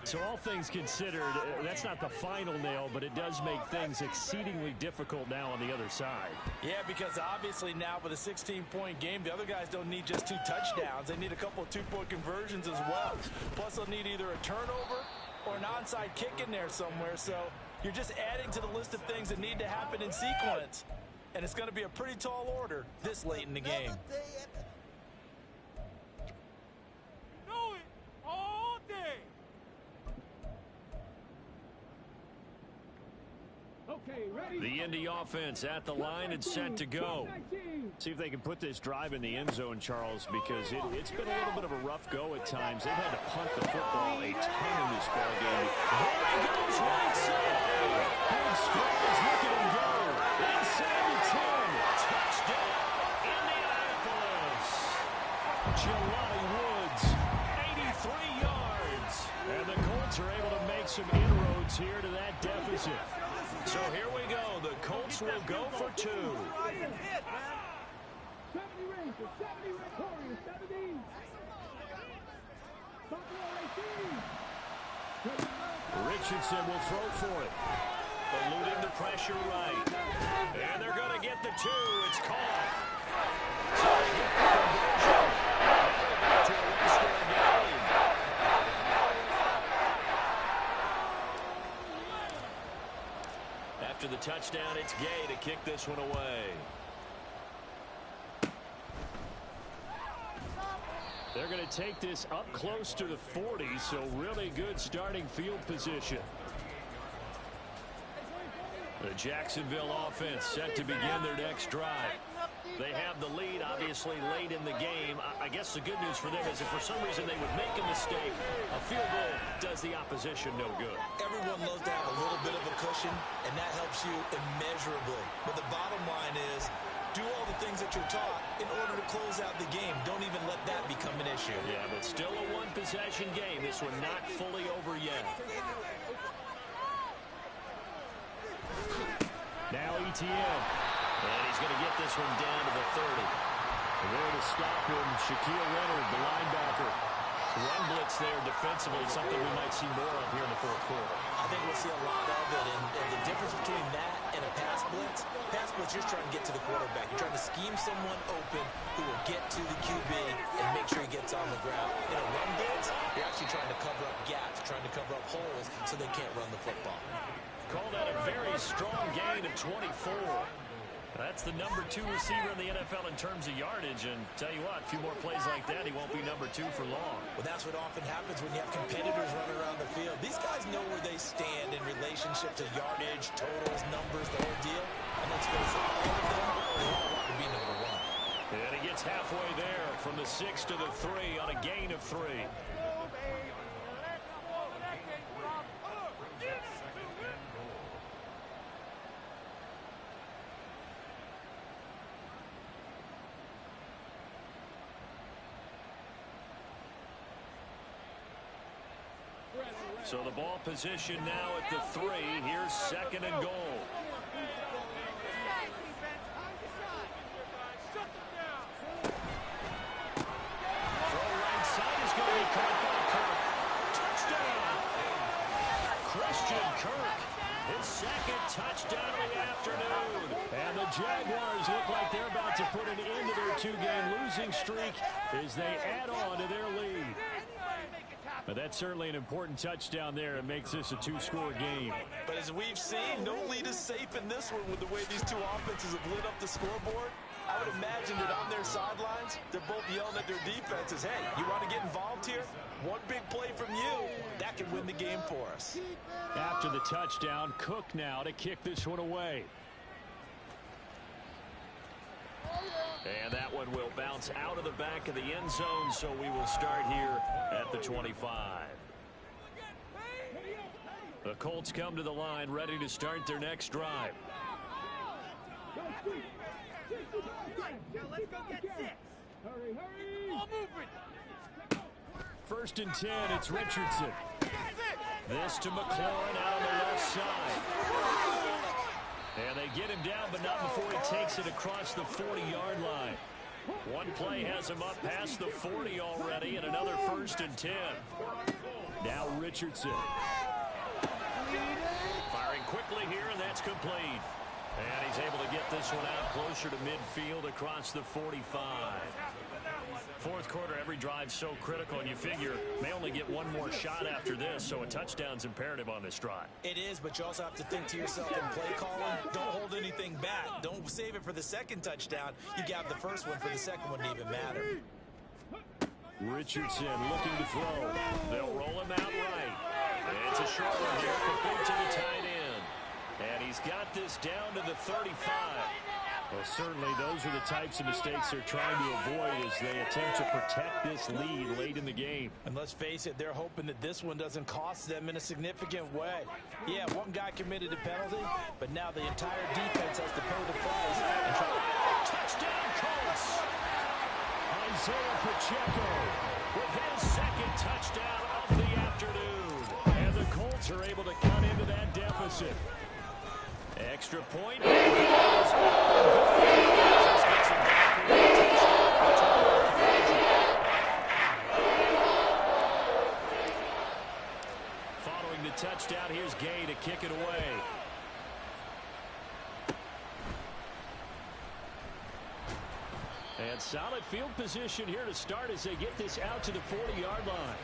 So all things considered, that's not the final nail, but it does make things exceedingly difficult now on the other side. Yeah, because obviously now with a 16-point game, the other guys don't need just 2 touchdowns. They need a couple of 2-point conversions as well. Plus, they'll need either a turnover or an onside kick in there somewhere. So you're just adding to the list of things that need to happen in sequence. And it's going to be a pretty tall order this late in the game. Know it all day. The Indy offense at the line and set to go. See if they can put this drive in the end zone, Charles, because it's been a little bit of a rough go at times. They've had to punt the football a ton in this ball game. There he goes right side. Big strides, look at him go. Inside the 10. Touchdown, Indianapolis. Jelani Woods, 83 yards. And the Colts are able to make some inroads here to that deficit. So here we go. The Colts will go for 2. Richardson will throw for it. Eluding the pressure right. And they're going to get the 2. It's caught. So they get the conversion. Back to a one-score game. After the touchdown, it's Gay to kick this one away. They're going to take this up close to the 40, so really good starting field position. The Jacksonville offense set to begin their next drive. They have the lead, obviously, late in the game. I guess the good news for them is if for some reason they would make a mistake, a field goal does the opposition no good. Everyone loves to have a little bit of a cushion, and that helps you immeasurably. But the bottom line is, do all the things that you're taught in order to close out the game. Don't even let that become an issue. Yeah, but still a one-possession game. This one not fully over yet. Now ETN. And he's going to get this one down to the 30. There to stop him, Shaquille Leonard, the linebacker. Run blitz there defensively, something we might see more of here in the fourth quarter. I think we'll see a lot of it, and the difference between that and a pass blitz, you're trying to get to the quarterback. You're trying to scheme someone open who will get to the QB and make sure he gets on the ground. In a run blitz, you're actually trying to cover up gaps, trying to cover up holes so they can't run the football. Call that a very strong gain of 24. That's the number 2 receiver in the NFL in terms of yardage, and tell you what, a few more plays like that, he won't be number 2 for long. Well, that's what often happens when you have competitors running around the field. These guys know where they stand in relationship to yardage, totals, numbers, the whole deal. And let's face it, all of them, they all want to be number 1. And he gets halfway there from the 6 to the 3 on a gain of 3. So the ball position now at the 3. Here's 2nd and goal. Throw right side is going to be caught by Kirk. Touchdown! Christian Kirk, his 2nd touchdown of the afternoon. And the Jaguars look like they're about to put an end to their 2-game losing streak as they add on to their lead. But that's certainly an important touchdown there. It makes this a 2-score game. But as we've seen, no lead is safe in this one with the way these two offenses have lit up the scoreboard. I would imagine that on their sidelines, they're both yelling at their defenses, hey, you want to get involved here? One big play from you, that can win the game for us. After the touchdown, Cook now to kick this one away. And that one will bounce out of the back of the end zone, so we will start here at the 25. The Colts come to the line, ready to start their next drive. Let's go get 6. Hurry, hurry. All moving. 1st and 10, it's Richardson. This to McLaurin out on the left side. And they get him down, but not before he takes it across the 40-yard line. One play has him up past the 40 already, and another 1st and 10. Now Richardson. Firing quickly here, and that's complete. And he's able to get this one out closer to midfield across the 45. fourth quarter, every drive's so critical, and you figure may only get one more shot after this, so a touchdown's imperative on this drive. It is, but you also have to think to yourself in play calling, don't hold anything back. Don't save it for the second touchdown. You got the first one for the second one to even matter. Richardson looking to throw. They'll roll him out right. It's a short one here, complete to the tight end. And he's got this down to the 35. Well, certainly those are the types of mistakes they're trying to avoid as they attempt to protect this lead late in the game. And let's face it, they're hoping that this one doesn't cost them in a significant way. Yeah, one guy committed a penalty, but now the entire defense has to pay the price. And Touchdown, Colts! Isaiah Pacheco With his second touchdown of the afternoon. and the Colts are able to cut into that deficit. Extra point. Following the touchdown, here's Gay to kick it away. And solid field position here to start as they get this out to the 40-yard line.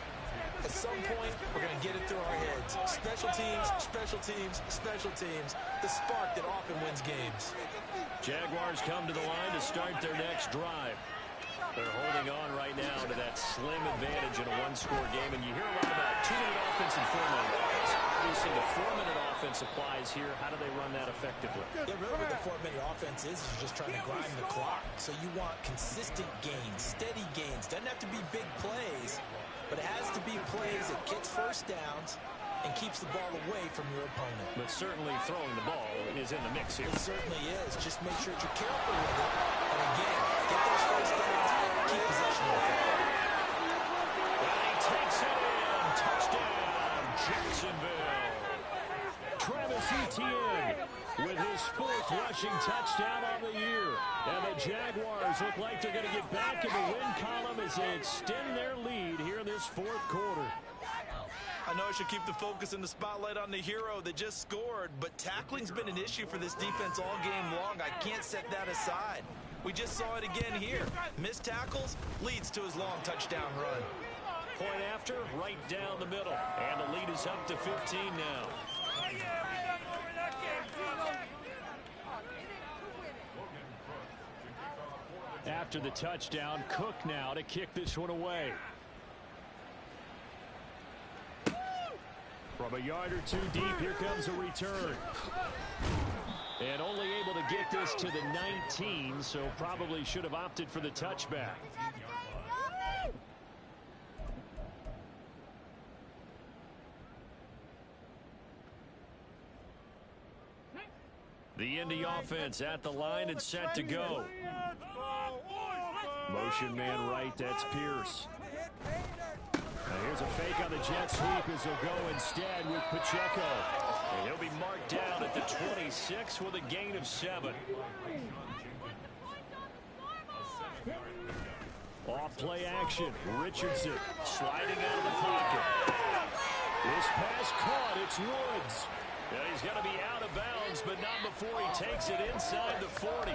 at some point, we're going to get it through our heads. Special teams, special teams, special teams. The spark that often wins games. Jaguars come to the line to start their next drive. They're holding on right now to that slim advantage in a one-score game. And you hear a lot about 2-minute offense and 4-minute offense. Obviously, the 4-minute offense applies here. How do they run that effectively? Yeah, really what the 4-minute offense is you're just trying to grind the clock. So you want consistent gains, steady gains. Doesn't have to be big plays, but it has to be plays that gets first downs and keeps the ball away from your opponent. But certainly throwing the ball is in the mix here. It certainly is. Just make sure that you're careful with it. And again, get those first downs, keep possession of it. And he takes it in. Touchdown, Jacksonville. Travis Etienne with his fourth rushing touchdown on the year. And the Jaguars look like they're going to get back in the win column as they extend their lead here in this fourth quarter. I know I should keep the focus and the spotlight on the hero that just scored, but tackling's been an issue for this defense all game long. I can't set that aside. We just saw it again here. Missed tackles leads to his long touchdown run. Point after, right down the middle. And the lead is up to 15 now. After the touchdown, Cook now to kick this one away. From a yard or two deep, here comes a return. And only able to get this to the 19, so probably should have opted for the touchback. The Indy offense at the line and set to go. Motion man right, that's Pierce. Now here's a fake on the jet sweep as he'll go instead with Pacheco. And he'll be marked down at the 26 with a gain of 7. Off play action. Richardson Sliding out of the pocket. this pass caught. It's Woods. And he's going to be out of bounds, but not before he takes it inside the 40.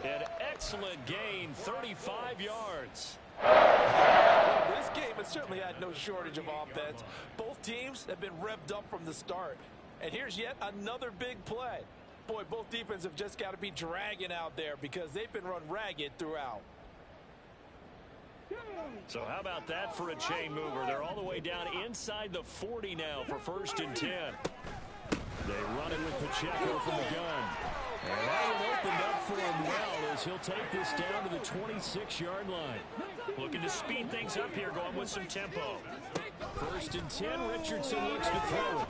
An excellent gain, 35 yards. This game has certainly had no shortage of offense. Both teams have been revved up from the start. And here's yet another big play. Boy, both defenses have just got to be dragging out there because they've been run ragged throughout. So how about that for a chain mover? They're all the way down inside the 40 now for 1st and 10. They run it with Pacheco from the gun. And that one opened up for him well as he'll take this down to the 26-yard line. Looking to speed things up here, going with some tempo. 1st and 10, Richardson looks to throw it.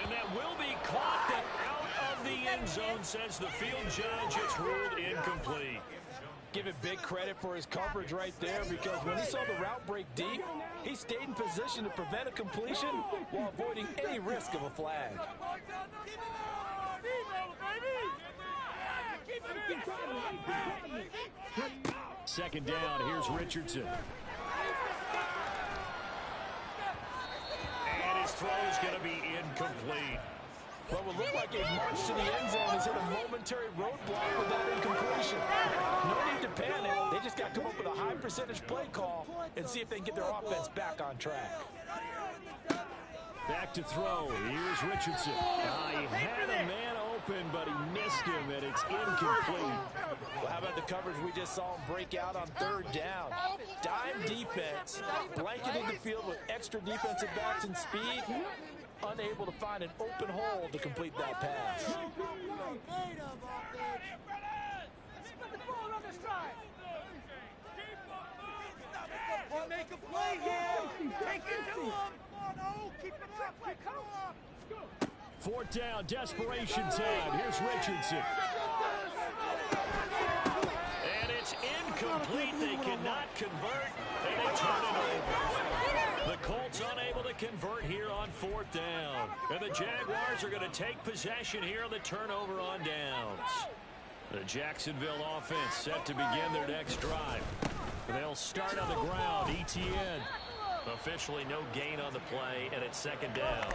And that will be caught, but out of the end zone, says the field judge. It's ruled incomplete. Give it big credit for his coverage right there because when he saw the route break deep, he stayed in position to prevent a completion while avoiding any risk of a flag. Second down, here's Richardson. And his throw is going to be incomplete. Well, it would look like a march to the end zone has hit a momentary roadblock with that incompletion. No need to panic. They just got to come up with a high percentage play call and see if they can get their offense back on track. Back to throw. Here's Richardson. He had a man open, but he missed him, and it's incomplete. Well, how about the coverage we just saw him break out on third down? Dime defense, blanketed the field with extra defensive backs and speed, unable to find an open hole to complete that pass. Make a play here. Take it to him. Keep it up. Fourth down, desperation time. Here's Richardson. And it's incomplete. They cannot convert, and they turn it over. The Colts unable to convert here on fourth down. And the Jaguars are going to take possession here on the turnover on downs. The Jacksonville offense set to begin their next drive. They'll start on the ground. ETN. Officially no gain on the play, and it's second down.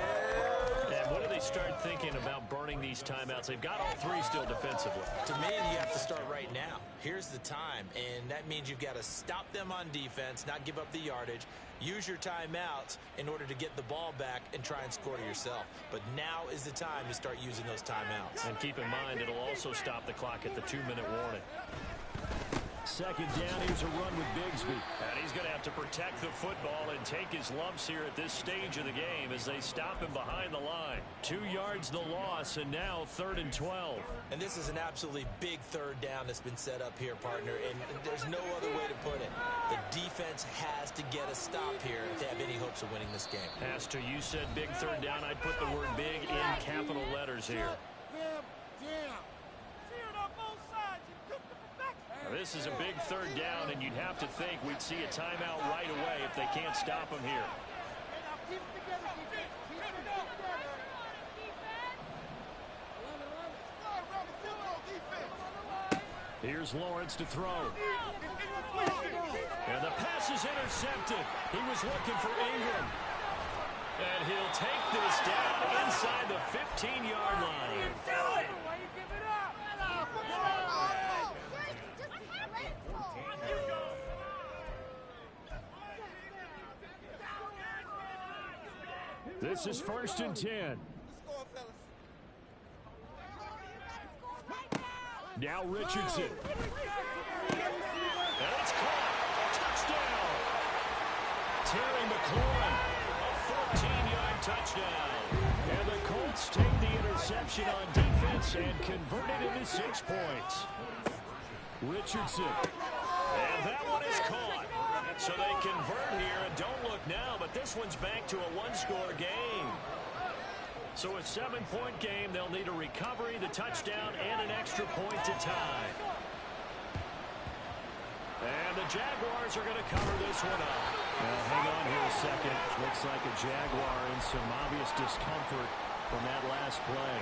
And what do they start thinking about burning these timeouts? They've got all three still defensively. To me, you have to start right now. Here's the time, and that means you've got to stop them on defense, not give up the yardage, use your timeouts in order to get the ball back and try and score yourself. But now is the time to start using those timeouts. And keep in mind, it'll also stop the clock at the 2-minute warning. Second down, here's a run with Bigsby. And he's going to have to protect the football and take his lumps here at this stage of the game as they stop him behind the line. 2 yards the loss, and now 3rd and 12. And this is an absolutely big third down that's been set up here, partner, and there's no other way to put it. The defense has to get a stop here to have any hopes of winning this game. Pastor, you said big third down. I'd put the word big in capital letters here. This is a big third down, and you'd have to think we'd see a timeout right away if they can't stop him here. Here's Lawrence to throw. And the pass is intercepted. He was looking for Ingram. And he'll take this down inside the 15-yard line. This is 1st and 10. Now Richardson. And it's caught. Touchdown. Terry McLaurin. A 14-yard touchdown. And the Colts take the interception on defense and convert it into 6 points. Richardson. And that one is caught. So they convert here, and don't look now, but this one's back to a one-score game. So a 7-point game, they'll need a recovery, the touchdown, and an extra point to tie. And the Jaguars are going to cover this one up. Now, hang on here a second. Looks like a Jaguar in some obvious discomfort from that last play.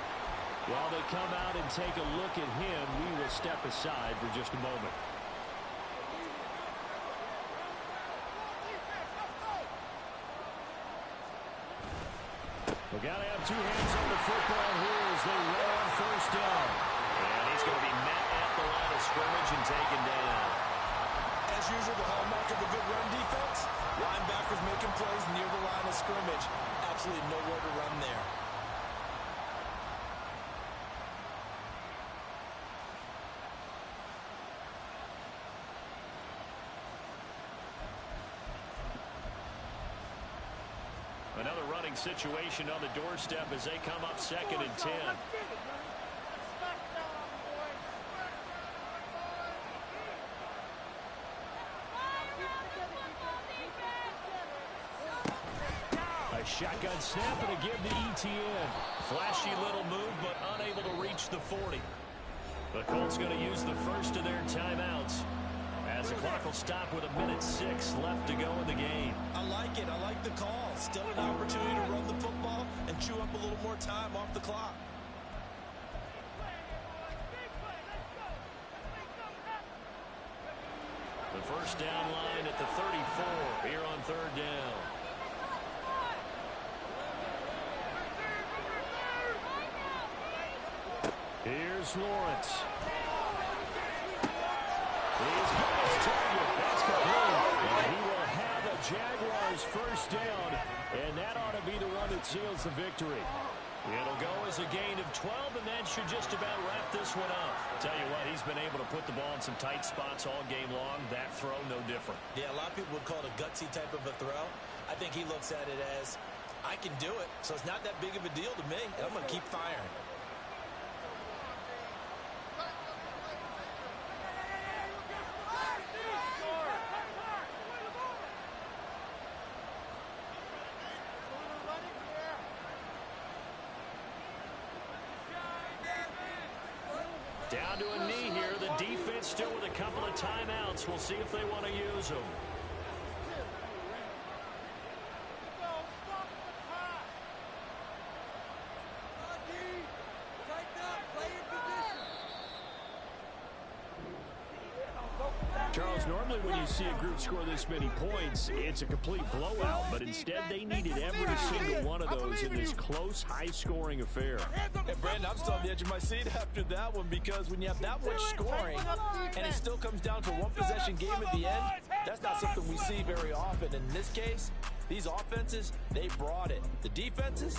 While they come out and take a look at him, we will step aside for just a moment. We got to have 2 hands on the football here as they roll on 1st down. And he's going to be met at the line of scrimmage and taken down. As usual, the hallmark of a good run defense, linebackers making plays near the line of scrimmage. Absolutely nowhere to run there. Another running situation on the doorstep as they come up 2nd and 10. A shotgun snap and a give to ETN. Flashy little move, but unable to reach the 40. The Colts going to use the first of their timeouts, as the clock will stop with 1:06 left to go in the game. I like it. I like the call. Still an opportunity to run the football and chew up a little more time off the clock. The first down line at the 34 here on 3rd down. Here's Lawrence. He's got his target. That's complete. And he will have a Jaguars first down, and that ought to be the one that seals the victory. It'll go as a gain of 12, and that should just about wrap this one up. Tell you what, he's been able to put the ball in some tight spots all game long. That throw, no different. Yeah, a lot of people would call it a gutsy type of a throw. I think he looks at it as, I can do it, so it's not that big of a deal to me, and I'm going to keep firing. Down to a knee here. The defense still with a couple of timeouts. We'll see if they want to use them. Charles, normally when you see a group score this many points, it's a complete blowout, but instead they needed every single one of those in this close, high-scoring affair. Hey, Brandon, I'm still on the edge of my seat after that one, because when you have that much scoring and it still comes down to one possession game at the end, that's not something we see very often. In this case, these offenses, they brought it. The defenses,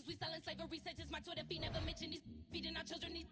we selling slavery, such as my Twitter feed never mention these feeding our children these